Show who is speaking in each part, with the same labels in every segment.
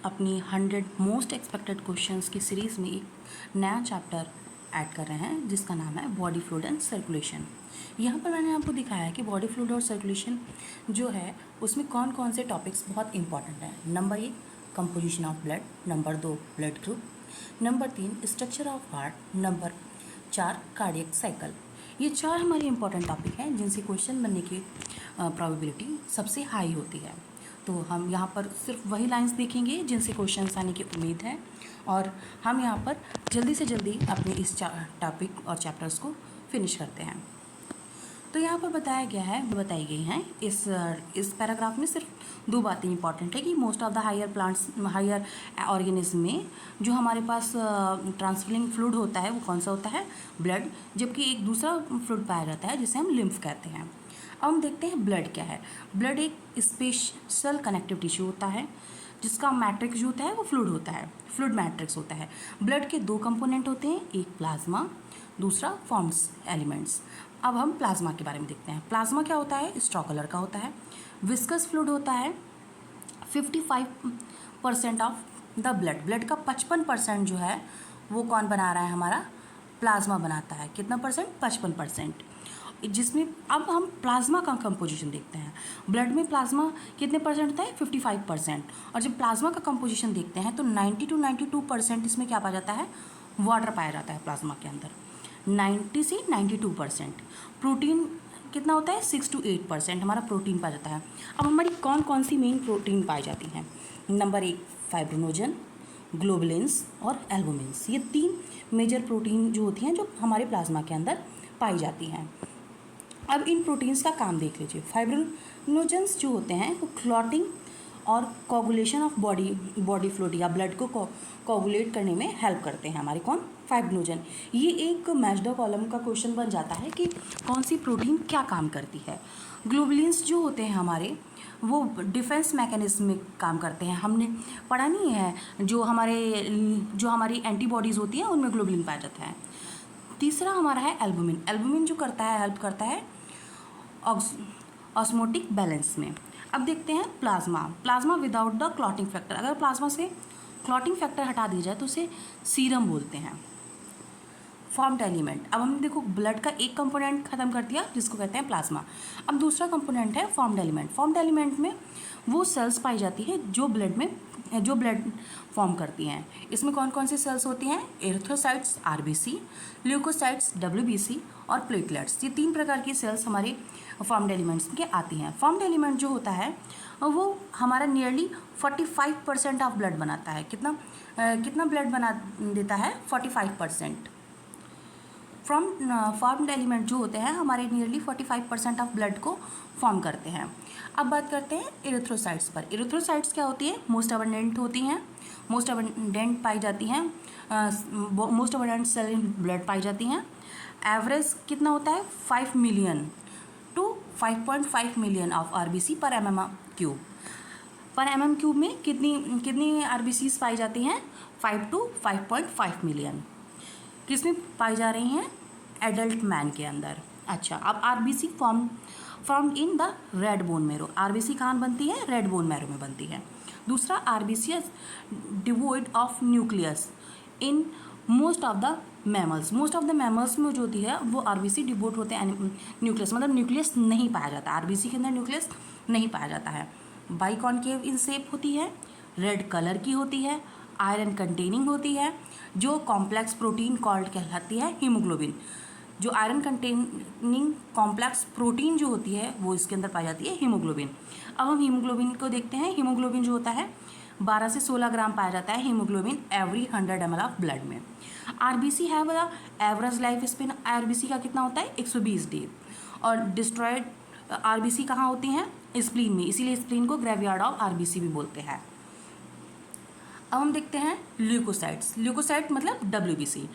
Speaker 1: अपनी 100 most expected questions की series में एक नया चैप्टर ऐड कर रहे हैं जिसका नाम है बॉडी फ्लूइड एंड सर्कुलेशन। यहाँ पर मैंने आपको दिखाया है कि बॉडी फ्लूइड और सर्कुलेशन जो है उसमें कौन कौन से टॉपिक्स बहुत इंपॉर्टेंट हैं। Number 1 composition of blood, number 2 blood group, number 3 structure of heart, number 4 cardiac cycle. ये 4 हमारे इंपॉर्टेंट टॉपिक हैं जिनसे क्वेश्चन बनने की प्रोबेबिलिटी सबसे हाई होती है। तो हम यहाँ पर सिर्फ वही लाइंस देखेंगे जिनसे क्वेश्चंस आने की उम्मीद है और हम यहाँ पर जल्दी से जल्दी अपने इस टॉपिक और चैप्टर्स को फिनिश करते हैं। तो यहाँ पर बताई गई हैं इस पैराग्राफ में सिर्फ 2 बातें इंपॉर्टेंट है कि most of the higher organism में जो हमारे पास ट्रांसफरिंग फ्लूइड होता है वो कौन सा होता है, ब्लड, जबकि एक दूसरा फ्लूइड पाया जाता है जिसे हम लिम्फ कहते हैं। अब हम देखते हैं ब्लड क्या है। ब्लड एक स्पेशल कनेक्टिव टिश्यू होता है जिसका मैट्रिक्स जो होता है वो फ्लूइड होता है, फ्लूइड मैट्रिक्स होता है। ब्लड के 2 कंपोनेंट होते हैं, एक प्लाज्मा, दूसरा फॉर्म्स एलिमेंट्स। अब हम प्लाज्मा के बारे में देखते हैं। प्लाज्मा क्या होता है, स्ट्रॉ कलर का होता है, विस्कस फ्लूइड होता है। 55% ऑफ द ब्लड का 55% जो है वो कौन बना रहा है, हमारा प्लाज्मा बनाता है। कितना परसेंट, 55%। जिसमें अब हम प्लाज्मा का कंपोजिशन देखते हैं। ब्लड में प्लाज्मा कितने परसेंट होता है, 55%। और जब प्लाज्मा का कंपोजिशन देखते हैं तो 90 to 92% इसमें क्या पाया जाता है, वाटर पाया जाता है प्लाज्मा के अंदर, 90 से 92%। प्रोटीन कितना होता है, 6 to 8% हमारा प्रोटीन पाया जाता है। अब हमारी कौन कौन सी मेन प्रोटीन पाई जाती हैं। नंबर 1 फाइब्रिनोजन, ग्लोबुलिन्स और एल्बुमिन्स। ये 3 मेजर प्रोटीन जो होती हैं जो हमारे प्लाज्मा के अंदर पाई जाती हैं। अब इन प्रोटीन्स का काम देख लीजिए। फाइब्रिनोजेंस जो होते हैं वो क्लॉटिंग और कोगुलेशन ऑफ बॉडी फ्लूइड या ब्लड को कोगुलेट करने में हेल्प करते हैं हमारे कौन, फाइब्रिनोजन। ये एक मैच द कॉलम का क्वेश्चन बन जाता है कि कौन सी प्रोटीन क्या काम करती है। ग्लोबुलिन्स जो होते हैं हमारे वो डिफेंस मैकेनिज्म में काम करते हैं। हमने पढ़ा नहीं है, जो हमारी एंटीबॉडीज़ होती हैं उनमें ग्लोबुलिन पाया जाता है। तीसरा हमारा है एल्बुमिन। एल्बुमिन जो हेल्प करता है ऑस्मोटिक बैलेंस में। अब देखते हैं plasma without the clotting factor. अगर प्लाज्मा से क्लॉटिंग फैक्टर हटा दी जाए तो उसे सीरम बोलते हैं। Formed element. अब हमने देखो ब्लड का एक कंपोनेंट खत्म कर दिया जिसको कहते हैं प्लाज्मा। अब दूसरा कंपोनेंट है फॉर्म्ड एलिमेंट। फॉर्म्ड एलिमेंट में वो सेल्स पाई जाती है जो ब्लड फॉर्म करती हैं। इसमें कौन कौन सी सेल्स होती हैं, एरिथ्रोसाइट्स RBC, ल्यूकोसाइट्स WBC और प्लेटलेट्स। ये 3 प्रकार की सेल्स हमारे फॉर्म्ड एलिमेंट्स के आती हैं। फॉर्म्ड एलिमेंट जो होता है वो हमारा नियरली 45% ऑफ ब्लड बनाता है। कितना ब्लड बना देता है, 45%। फॉर्म्ड एलिमेंट जो होते हैं हमारे नियरली 45% ऑफ ब्लड को फॉर्म करते हैं। अब बात करते हैं एरिथ्रोसाइट्स पर। एरिथ्रोसाइट्स क्या होती है, मोस्ट अबंडेंट होती हैं, मोस्ट अबंडेंट पाई जाती हैं, most abundant cell in blood पाई जाती हैं। एवरेज कितना होता है, 5 million to 5.5 million of RBC पर MM³ पर MM³ में कितनी RBCs पाई जाती हैं, 5 to 5.5 मिलियन। किसमें पाई जा रही हैं, एडल्ट मैन के अंदर। अच्छा, अब RBC formed in the red bone marrow. RBC कहाँ बनती है, रेड बोन मैरो में बनती है। दूसरा RBC devoid of nucleus in most of the mammals. Most of the mammals में जो होती है वो RBC डिवोट होते हैं न्यूक्लियस, मतलब न्यूक्लियस नहीं पाया जाता। RBC के अंदर न्यूक्लियस नहीं पाया जाता है। बाइकॉन्केव इन शेप होती है, रेड कलर की होती है, आयरन कंटेनिंग होती है, जो कॉम्प्लेक्स प्रोटीन कॉल्ड कहलाती है हीमोग्लोबिन। जो आयरन कंटेनिंग कॉम्प्लेक्स प्रोटीन जो होती है वो इसके अंदर पाई जाती है हीमोग्लोबिन। अब हम हीमोग्लोबिन को देखते हैं। हीमोग्लोबिन जो होता है 12 से 16 ग्राम पाया जाता है haemoglobin every 100 ml of blood में। RBC है वह एवरेज लाइफ स्पेन RBC का कितना होता है, 120 डे। और डिस्ट्रॉयड RBC कहाँ होती हैं, स्प्लीन में, इसीलिए स्प्लीन को ग्रेवयार्ड ऑफ RBC भी बोलते हैं। अब हम देखते हैं ल्यूकोसाइट्स। ल्यूकोसाइट मतलब WBC।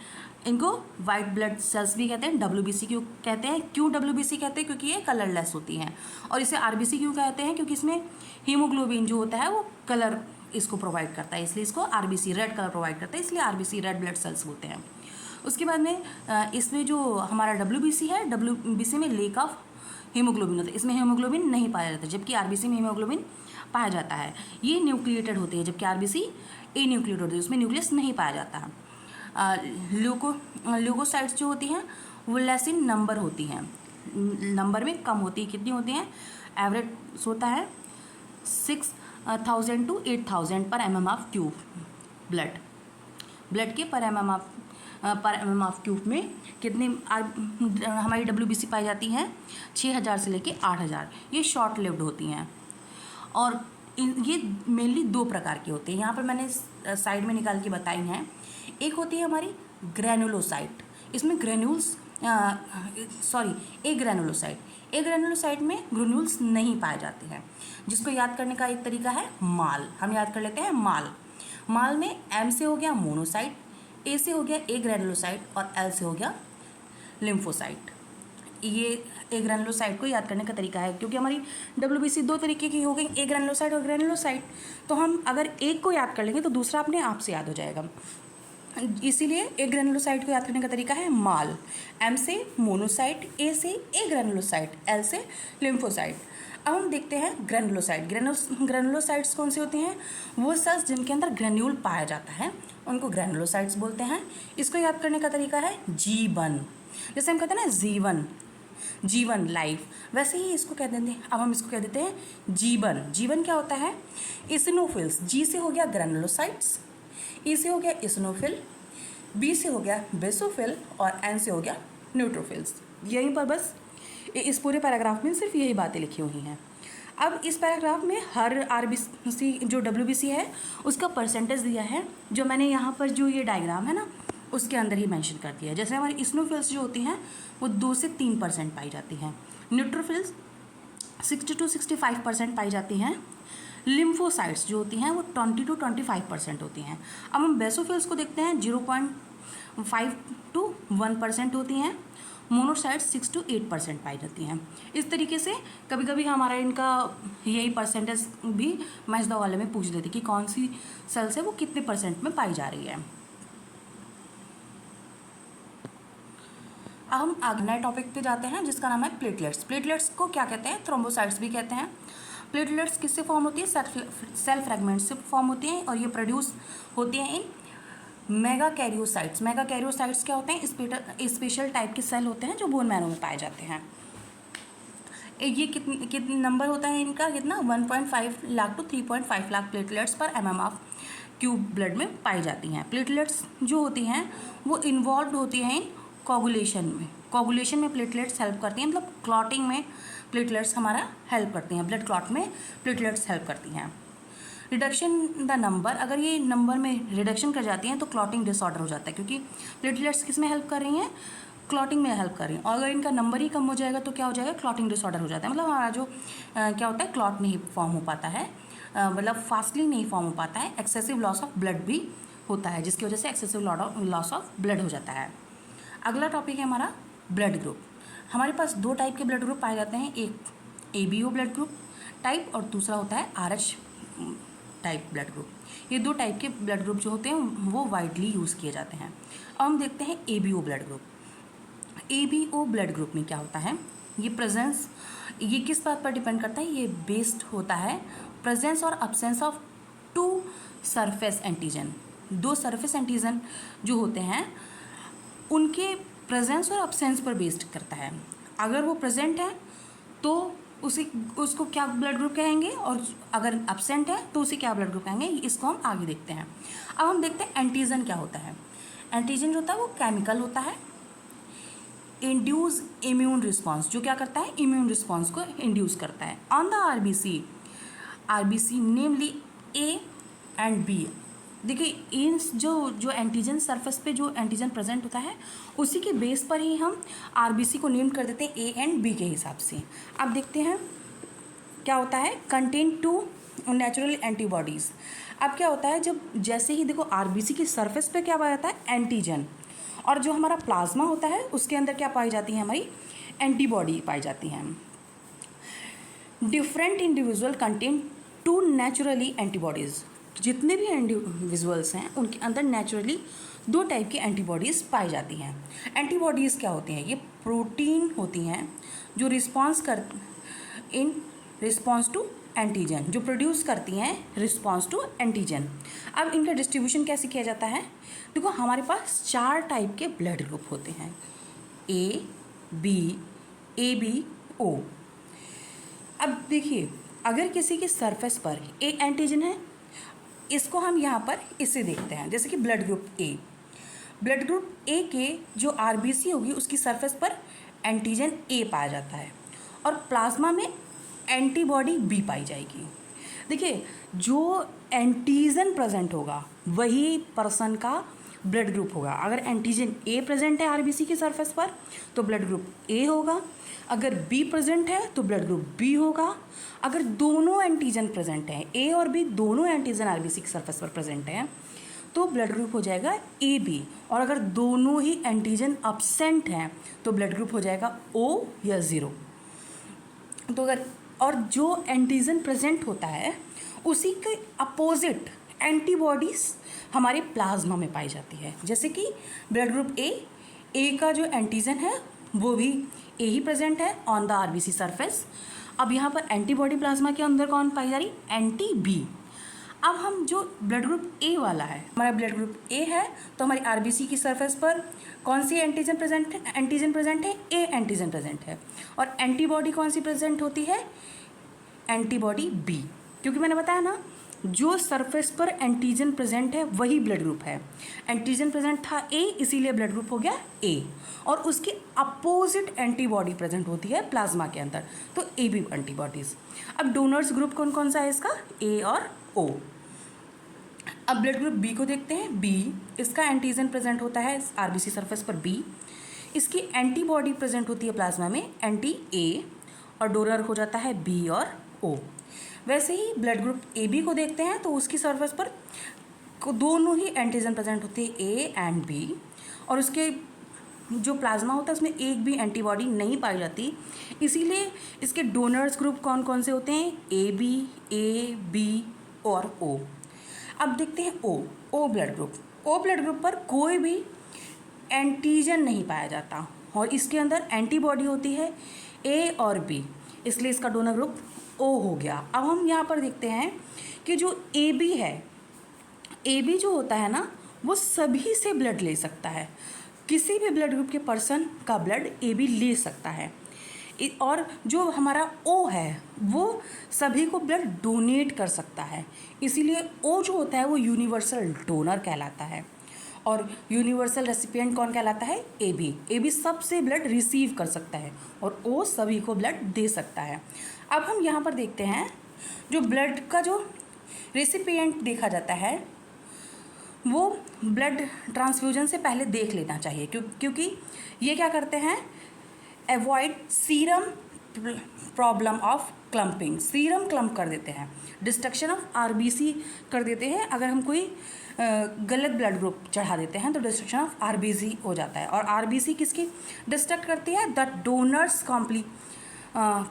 Speaker 1: इनको वाइट ब्लड सेल्स भी कहते हैं। WBC क्यों कहते हैं, WBC कहते हैं क्योंकि ये कलरलेस होती हैं। और इसे RBC क्यों कहते हैं, क्योंकि इसमें हीमोग्लोबिन जो होता है वो कलर इसको प्रोवाइड करता है, इसलिए इसको RBC रेड कलर प्रोवाइड करता है, इसलिए RBC रेड ब्लड सेल्स बोलते हैं। उसके बाद में इसमें जो हमारा WBC है, WBC में लेक ऑफ हीमोग्लोबिन होता है, इसमें हीमोग्लोबिन नहीं पाया जाता, जबकि RBC में हीमोग्लोबिन पाया जाता है। ये न्यूक्लिएटेड होती है, जबकि आरबीसी ए न्यूक्लिएटेड होती है, उसमें न्यूक्लियस नहीं पाया जाता है। ल्यूकोसाइट्स जो होती हैं वो लेस इन नंबर होती हैं, नंबर में कम होती है। कितनी होती हैं? एवरेज होता है 6,000 to 8,000 पर mm ऑफ क्यूब ब्लड के पर mm ऑफ क्यूब में कितनी हमारी WBC पाई जाती हैं? 6,000 से लेके 8,000। ये शॉर्ट लिव्ड होती हैं और ये मेनली दो प्रकार की होती हैं। यहाँ पर मैंने साइड में निकाल के बताई हैं। एक होती है हमारी ग्रैनुलोसाइट, इसमें ए ग्रैनुलोसाइट में ग्रेन्यूल्स नहीं पाए जाते हैं, जिसको याद करने का एक तरीका है माल। हम याद कर लेते हैं माल में एम से हो गया मोनोसाइट, ए से हो गया ए ग्रैनुलोसाइट और एल से हो गया लिम्फोसाइट। ये ए ग्रैनुलोसाइट को याद करने का तरीका है, क्योंकि हमारी WBC दो तरीके की हो गई, ए ग्रैनुलोसाइट और ग्रैनुलोसाइट। तो हम अगर एक को याद कर लेंगे तो दूसरा अपने आप से याद हो जाएगा। इसीलिए ए ग्रैनुलोसाइट को याद करने का तरीका है माल, एम से मोनोसाइट, ए से ए ग्रैनुलोसाइट, एल से लिम्फोसाइट। अब हम देखते हैं ग्रैनुलोसाइट। ग्रैनुलोसाइट्स कौन से होते हैं? वो सेल्स जिनके अंदर ग्रैन्यूल पाया जाता है उनको ग्रैनुलोसाइट्स बोलते हैं। इसको याद करने का तरीका है जीवन। जैसे हम कहते हैं ना जीवन लाइफ, वैसे ही इसको कह देते हैं। अब हम इसको कह देते हैं जीवन क्या होता है? इसिनोफिल्स। जी से हो गया ग्रैनुलोसाइट्स, ई से हो गया इसिनोफिल, बी से हो गया बेसोफिल और एन से हो गया न्यूट्रोफिल्स। यहीं पर बस इस पूरे पैराग्राफ में सिर्फ यही बातें लिखी हुई हैं। अब इस पैराग्राफ में हर आरबीसी जो WBC है उसका परसेंटेज दिया है, जो मैंने यहाँ पर जो ये डायग्राम है ना उसके अंदर ही मेंशन कर दिया है। जैसे हमारी इसिनोफिल्स जो होती हैं वो 2 से 3% पाई जाती हैं, न्यूट्रोफिल्स 60 to 65% पाई जाती हैं, लिम्फोसाइट्स जो होती हैं वो 20 to 25% होती हैं। अब हम बेसोफिल्स को देखते हैं, 0.5 to 1% होती हैं, मोनोसाइट्स 6 to 8% पाई जाती हैं। इस तरीके से कभी कभी हमारा इनका यही परसेंटेज भी मैच द वाले में पूछ देती कि कौन सी सेल्स है वो कितने % में पाई जा रही है। अब हम अगले टॉपिक पे जाते हैं जिसका नाम है प्लेटलेट्स। प्लेटलेट्स को क्या कहते हैं? थ्रोम्बोसाइट्स भी कहते हैं। प्लेटलेट्स किससे फॉर्म होती है? सेल फ्रैगमेंट्स से फॉर्म होती हैं और ये प्रोड्यूस होती हैं इन मेगा कैरियोसाइट्स। मेगा कैरियोसाइट्स क्या होते हैं? स्पेशल टाइप के सेल होते हैं जो बोन मैरो में पाए जाते हैं। ये कितने नंबर होता है इनका? कितना? 1.5 लाख to 3.5 लाख प्लेटलेट्स पर mm ऑफ क्यूब ब्लड में पाई जाती हैं। प्लेटलेट्स जो होती हैं वो इन्वॉल्व होती हैं इन कोगुलेशन में प्लेटलेट्स हेल्प करती हैं, मतलब क्लॉटिंग में प्लेटलेट्स हमारा हेल्प करती हैं, ब्लड क्लॉट में प्लेटलेट्स हेल्प करती हैं। रिडक्शन द नंबर, अगर ये नंबर में रिडक्शन कर जाती हैं तो क्लॉटिंग डिसऑर्डर हो जाता है, क्योंकि प्लेटलेट्स किस में हेल्प कर रही हैं? क्लॉटिंग में हेल्प कर रही हैं। और अगर इनका नंबर ही कम हो जाएगा तो क्या हो जाएगा? क्लॉटिंग डिसऑर्डर हो जाता है। मतलब हमारा जो क्या होता है, क्लॉट नहीं फॉर्म हो पाता है, मतलब फास्टली नहीं फॉर्म हो पाता है। एक्सेसिव लॉस ऑफ ब्लड भी होता है, जिसकी वजह से एक्सेसिव लॉस ऑफ ब्लड हो जाता है। अगला टॉपिक है हमारा ब्लड ग्रुप। हमारे पास 2 टाइप के ब्लड ग्रुप पाए जाते हैं, एक ABO ब्लड ग्रुप टाइप और दूसरा होता है RH टाइप ब्लड ग्रुप। ये 2 टाइप के ब्लड ग्रुप जो होते हैं वो वाइडली यूज़ किए जाते हैं। अब हम देखते हैं ABO blood group. ABO blood group में क्या होता है? ये किस बात पर डिपेंड करता है? ये बेस्ड होता है प्रेजेंस और absence of 2 surface antigen. 2 surface antigen जो होते हैं उनके प्रेजेंस और अब्सेंस पर बेस्ड करता है। अगर वो प्रेजेंट है तो उसको क्या ब्लड ग्रुप कहेंगे, और अगर अब्सेंट है तो उसे क्या ब्लड ग्रुप कहेंगे, इसको हम आगे देखते हैं। अब हम देखते हैं एंटीजन क्या होता है। एंटीजन जो होता है वो केमिकल होता है, इंड्यूस इम्यून रिस्पॉन्स, जो क्या करता है? इम्यून रिस्पॉन्स को इंड्यूस करता है on the RBC namely A and B। देखिए इन जो एंटीजन सरफेस पे जो एंटीजन प्रेजेंट होता है उसी के बेस पर ही हम आरबीसी को नेम कर देते हैं A and B के हिसाब से। अब देखते हैं क्या होता है, कंटेन 2 नेचुरल एंटीबॉडीज़। अब क्या होता है, जब जैसे ही देखो आरबीसी की सरफेस पे क्या पाया जाता है? एंटीजन, और जो हमारा प्लाज्मा होता है उसके अंदर क्या पाई जाती है? हमारी एंटीबॉडी पाई जाती हैं। Different individual contain 2 naturally antibodies. जितने भी इंडिविजुअल्स हैं उनके अंदर नेचुरली 2 टाइप की एंटीबॉडीज़ पाई जाती हैं। एंटीबॉडीज़ क्या होती हैं? ये प्रोटीन होती हैं जो इन रिस्पॉन्स टू एंटीजन जो प्रोड्यूस करती हैं रिस्पॉन्स टू एंटीजन। अब इनका डिस्ट्रीब्यूशन कैसे किया जाता है? देखो हमारे पास 4 टाइप के ब्लड ग्रुप होते हैं, ए बी ओ। अब देखिए अगर किसी की सरफेस पर ए एंटीजन है, इसको हम यहाँ पर इससे देखते हैं, जैसे कि blood group A. Blood group A के जो आरबीसी होगी उसकी सरफेस पर एंटीजन ए पाया जाता है और प्लाज्मा में एंटीबॉडी बी पाई जाएगी। देखिए जो एंटीजन प्रेजेंट होगा वही पर्सन का ब्लड ग्रुप होगा। अगर एंटीजन ए प्रेजेंट है आरबीसी की सरफेस पर तो ब्लड ग्रुप ए होगा, अगर बी प्रेजेंट है तो ब्लड ग्रुप बी होगा। अगर दोनों एंटीजन प्रेजेंट हैं, ए और बी दोनों एंटीजन आरबीसी की सरफेस पर प्रेजेंट हैं, तो ब्लड ग्रुप हो जाएगा ए बी। और अगर दोनों ही एंटीजन अब्सेंट हैं तो ब्लड ग्रुप हो जाएगा ओ या ज़ीरो। तो अगर और जो एंटीजन प्रेजेंट होता है उसी के अपोजिट एंटीबॉडीज़ हमारे प्लाज्मा में पाई जाती है। जैसे कि ब्लड ग्रुप ए का जो एंटीजन है वो भी ए ही प्रेजेंट है ऑन द आरबीसी सरफेस। अब यहाँ पर एंटीबॉडी प्लाज्मा के अंदर कौन पाई जा रही? Anti B. अब हम जो ब्लड ग्रुप ए वाला है, हमारा ब्लड ग्रुप ए है, तो हमारी आरबीसी की सरफेस पर कौन सी एंटीजन प्रेजेंट है? ए एंटीजन प्रेजेंट है। और एंटीबॉडी कौन सी प्रेजेंट होती है? Antibody B. क्योंकि मैंने बताया ना जो सरफेस पर एंटीजन प्रेजेंट है वही ब्लड ग्रुप है। एंटीजन प्रेजेंट था ए, इसीलिए ब्लड ग्रुप हो गया ए। और उसके अपोजिट एंटीबॉडी प्रेजेंट होती है प्लाज्मा के अंदर, तो ए बी एंटीबॉडीज़। अब डोनर्स ग्रुप कौन कौन सा है इसका? ए और ओ। अब ब्लड ग्रुप बी को देखते हैं। बी, इसका एंटीजन प्रेजेंट होता है आरबीसी सरफेस पर बी, इसकी एंटीबॉडी प्रेजेंट होती है प्लाज्मा में एंटी ए, और डोनर हो जाता है बी और ओ। वैसे ही ब्लड ग्रुप ए बी को देखते हैं तो उसकी सरफेस पर दोनों ही एंटीजन प्रेजेंट होती है ए एंड बी, और उसके जो प्लाज्मा होता है उसमें एक भी एंटीबॉडी नहीं पाई जाती, इसीलिए इसके डोनर्स ग्रुप कौन कौन से होते हैं? ए बी और ओ। अब देखते हैं O blood group. O blood group पर कोई भी एंटीजन नहीं पाया जाता और इसके अंदर एंटीबॉडी होती है ए और बी, इसलिए इसका डोनर ग्रुप ओ हो गया। अब हम यहाँ पर देखते हैं कि जो ए बी है, ए बी जो होता है ना वो सभी से ब्लड ले सकता है, किसी भी ब्लड ग्रुप के पर्सन का ब्लड ए बी ले सकता है। और जो हमारा ओ है वो सभी को ब्लड डोनेट कर सकता है, इसीलिए ओ जो होता है वो यूनिवर्सल डोनर कहलाता है। और यूनिवर्सल रेसिपिएंट कौन कहलाता है? ए बी सबसे ब्लड रिसीव कर सकता है और ओ सभी को ब्लड दे सकता है। अब हम यहाँ पर देखते हैं जो ब्लड का जो रेसिपिएंट देखा जाता है वो ब्लड ट्रांसफ्यूजन से पहले देख लेना चाहिए, क्योंकि ये क्या करते हैं? Avoid serum problem of clumping. Serum clump कर देते हैं, डिस्ट्रक्शन ऑफ आरबीसी कर देते हैं। अगर हम कोई गलत ब्लड ग्रुप चढ़ा देते हैं तो डिस्ट्रक्शन ऑफ आरबीसी हो जाता है। और आरबीसी किसकी डिस्ट्रक्ट करती है? द डोनर्स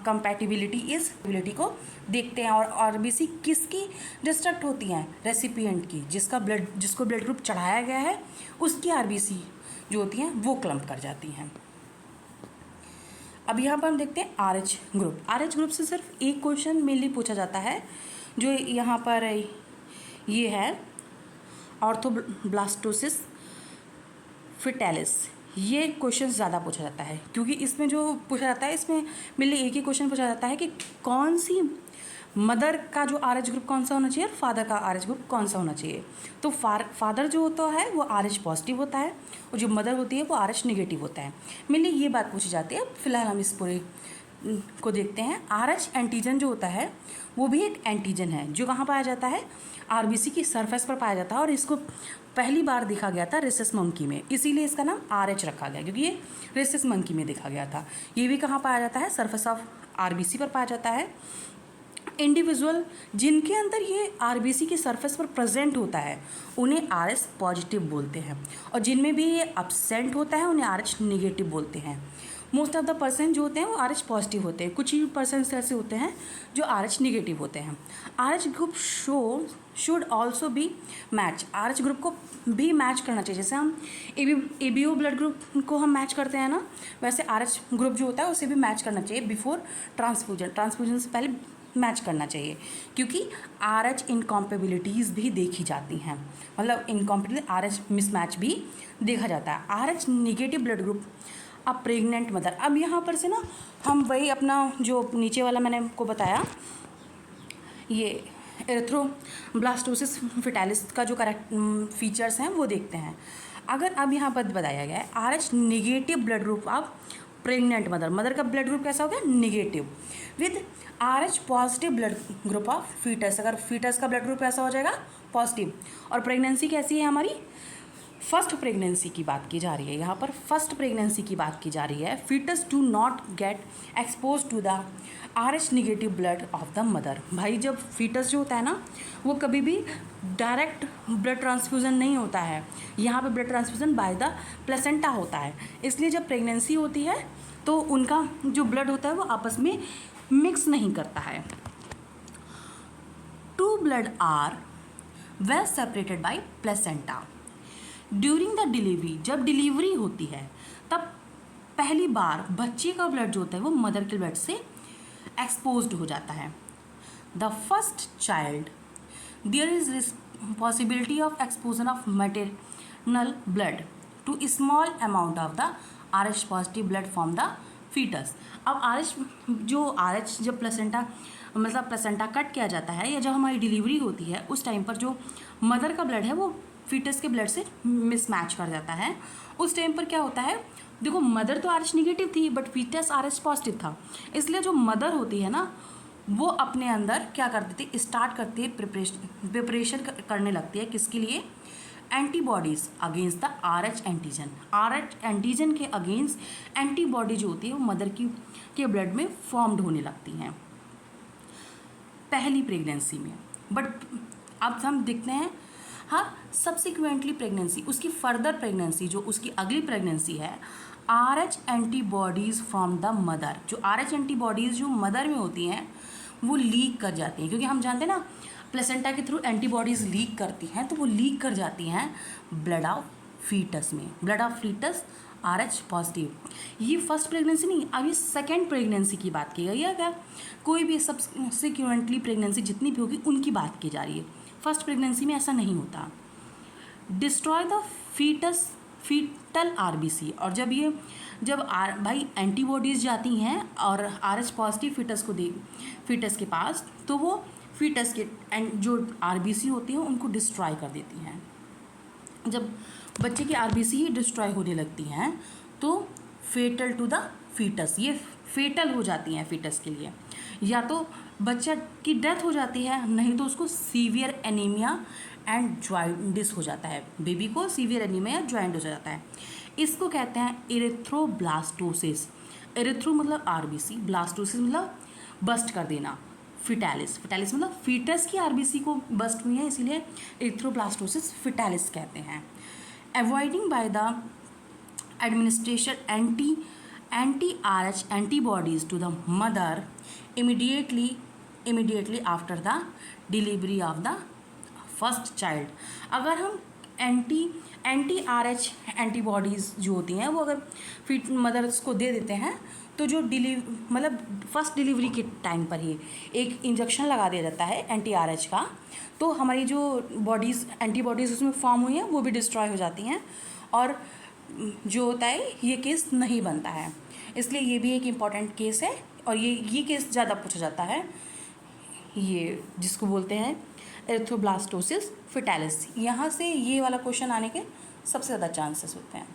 Speaker 1: कंपैटिबिलिटी को देखते हैं। और आरबीसी किसकी डिस्ट्रक्ट होती हैं? रेसिपिएंट की, जिसको ब्लड ग्रुप चढ़ाया गया है उसकी आरबीसी जो होती हैं वो क्लम्प कर जाती हैं। अब यहाँ पर हम देखते हैं आरएच ग्रुप। आरएच ग्रुप से सिर्फ एक क्वेश्चन मेनली पूछा जाता है, जो यहाँ पर ये है ऑर्थोब्लास्टोसिस फिटालिस। ये क्वेश्चन ज़्यादा पूछा जाता है, क्योंकि इसमें जो पूछा जाता है इसमें मेनली एक ही क्वेश्चन पूछा जाता है कि कौन सी मदर का जो आरएच ग्रुप कौन सा होना चाहिए और फादर का आरएच ग्रुप कौन सा होना चाहिए। तो फादर जो होता है वो आरएच पॉजिटिव होता है और जो मदर होती है वो आरएच नेगेटिव होता है। मेनली ये बात पूछी जाती है। फिलहाल हम इस पूरे को देखते हैं। आरएच एंटीजन जो होता है वो भी एक एंटीजन है जो कहाँ पाया जाता है? आरबीसी की सरफेस पर पाया जाता है। और इसको पहली बार देखा गया था रेसस मंकी में, इसीलिए इसका नाम आरएच रखा गया, क्योंकि ये रेसस मंकी में देखा गया था। ये भी कहाँ पाया जाता है? सरफेस ऑफ आरबीसी पर पाया जाता है। इंडिविजुअल जिनके अंदर ये आरबीसी की सरफेस पर प्रेजेंट होता है उन्हें आरएच पॉजिटिव बोलते हैं, और जिनमें भी ये अब्सेंट होता है उन्हें आरएच नेगेटिव बोलते हैं। मोस्ट ऑफ द पर्सन जो होते हैं वो आरएच पॉजिटिव होते हैं, कुछ ही पर्सन ऐसे होते हैं जो आरएच नेगेटिव होते हैं। RH group should also be match. RH group को भी मैच करना चाहिए, जैसे हम एबीओ ब्लड ग्रुप को हम मैच करते हैं ना, वैसे आरएच ग्रुप जो होता है उसे भी मैच करना चाहिए बिफोर ट्रांसफ्यूजन। ट्रांसफ्यूजन से पहले मैच करना चाहिए, क्योंकि RH इनकॉम्पेबिलिटीज़ भी देखी जाती हैं, मतलब इनकॉम्पेबिलिटी RH मिसमैच भी देखा जाता है। RH निगेटिव ब्लड ग्रुप अब प्रेग्नेंट मदर, अब यहाँ पर से ना हम वही अपना जो नीचे वाला मैंने आपको बताया, ये एरिथ्रोब्लास्टोसिस फेटालिस का जो करेक्ट फीचर्स हैं वो देखते हैं। अगर अब यहाँ पर बताया गया है RH negative blood group of pregnant mother, mother का ब्लड ग्रुप कैसा हो गया, negative, with RH positive blood group of foetus, अगर फीटस का ब्लड ग्रुप कैसा हो जाएगा, पॉजिटिव। और प्रेगनेंसी कैसी है हमारी, फर्स्ट प्रेगनेंसी की बात की जा रही है, यहाँ पर फर्स्ट प्रेगनेंसी की बात की जा रही है। Foetus do not get expose to the RH negative blood of the mother. भाई जब फीटस जो होता है ना, वो कभी भी डायरेक्ट ब्लड ट्रांसफ्यूज़न नहीं होता है, यहाँ पे blood transfusion by the placenta होता है। इसलिए जब प्रेगनेंसी होती है तो उनका जो ब्लड होता है वो आपस में मिक्स नहीं करता है। Two blood are well separated by placenta during the delivery, जब डिलीवरी होती है तब पहली बार बच्चे का ब्लड जो होता है वो मदर के ब्लड से एक्सपोज्ड हो जाता है। The first child there is possibility of exposure of maternal blood to small amount of the RH positive blood from the foetus. अब RH जब प्लेसेंटा मतलब प्लेसेंटा कट किया जाता है या जब हमारी डिलीवरी होती है उस टाइम पर जो मदर का ब्लड है वो फीटस के ब्लड से मिसमैच कर जाता है। उस टाइम पर क्या होता है, देखो मदर तो RH निगेटिव थी बट फीटस RH पॉजिटिव था, इसलिए जो मदर होती है ना वो अपने अंदर क्या कर देती है, स्टार्ट करती है प्रिपरेशन करने लगती है, किसके लिए, antibodies against the RH antigen. RH antigen के अगेंस्ट एंटीबॉडी जो होती है वो मदर के ब्लड में फॉर्म्ड होने लगती हैं पहली प्रेगनेंसी में। बट अब हम देखते हैं हाँ सब्सिक्वेंटली प्रेगनेंसी, उसकी फर्दर प्रेगनेंसी जो उसकी अगली प्रेगनेंसी है, RH antibodies from the mother, जो RH एंटीबॉडीज़ जो मदर में होती हैं वो लीक कर जाती हैं, क्योंकि हम जानते हैं ना प्लेसेंटा के थ्रू एंटीबॉडीज़ लीक करती हैं, तो वो लीक कर जाती हैं ब्लड ऑफ फीटस में, blood of foetus RH positive. ये फर्स्ट प्रेगनेंसी नहीं, अब ये सेकेंड प्रेगनेंसी की बात की गई है। अगर कोई भी सब्सिक्वेंटली प्रेगनेंसी जितनी भी होगी उनकी बात की जा रही है, फर्स्ट प्रेगनेंसी में ऐसा नहीं होता। डिस्ट्रॉय द फीटल RBC, और भाई एंटीबॉडीज़ जाती हैं और RH पॉजिटिव फीटस के पास, तो वो फीटस के जो RBC होती हैं उनको डिस्ट्रॉय कर देती हैं। जब बच्चे की RBC ही डिस्ट्रॉय होने लगती हैं तो फेटल टू द फीटस, ये फेटल हो जाती हैं फीटस के लिए, या तो बच्चा की डेथ हो जाती है, नहीं तो उसको सीवियर एनीमिया एंड जॉइंटिस हो जाता है, बेबी को सीवियर एनीमिया या जॉइंट हो जाता है। इसको कहते हैं एरिथ्रोब्लास्टोसिस। एरिथ्रो मतलब RBC, ब्लास्टोसिस मतलब बस्ट कर देना, फिटैलिस मतलब फीटस की RBC को बस्ट हुई है, इसीलिए एरिथ्रोब्लास्टोसिस फिटैलिस कहते हैं। Avoiding by the administration anti-RH antibodies to the mother immediately after the delivery of the first child। अगर हम anti-RH एंटीबॉडीज़ जो होती हैं वो अगर मदर्स को दे देते हैं तो जो मतलब फर्स्ट डिलीवरी के टाइम पर ही एक इंजेक्शन लगा दिया जाता है anti-RH का, तो हमारी जो एंटीबॉडीज़ उसमें फॉर्म हुई हैं वो भी डिस्ट्रॉय हो जाती हैं और जो होता है ये केस नहीं बनता है। इसलिए ये भी एक इम्पॉर्टेंट केस है और ये केस ज़्यादा पूछा जाता है, ये जिसको बोलते हैं एरिथ्रोब्लास्टोसिस फिटैलिस। यहाँ से ये वाला क्वेश्चन आने के सबसे ज़्यादा चांसेस होते हैं।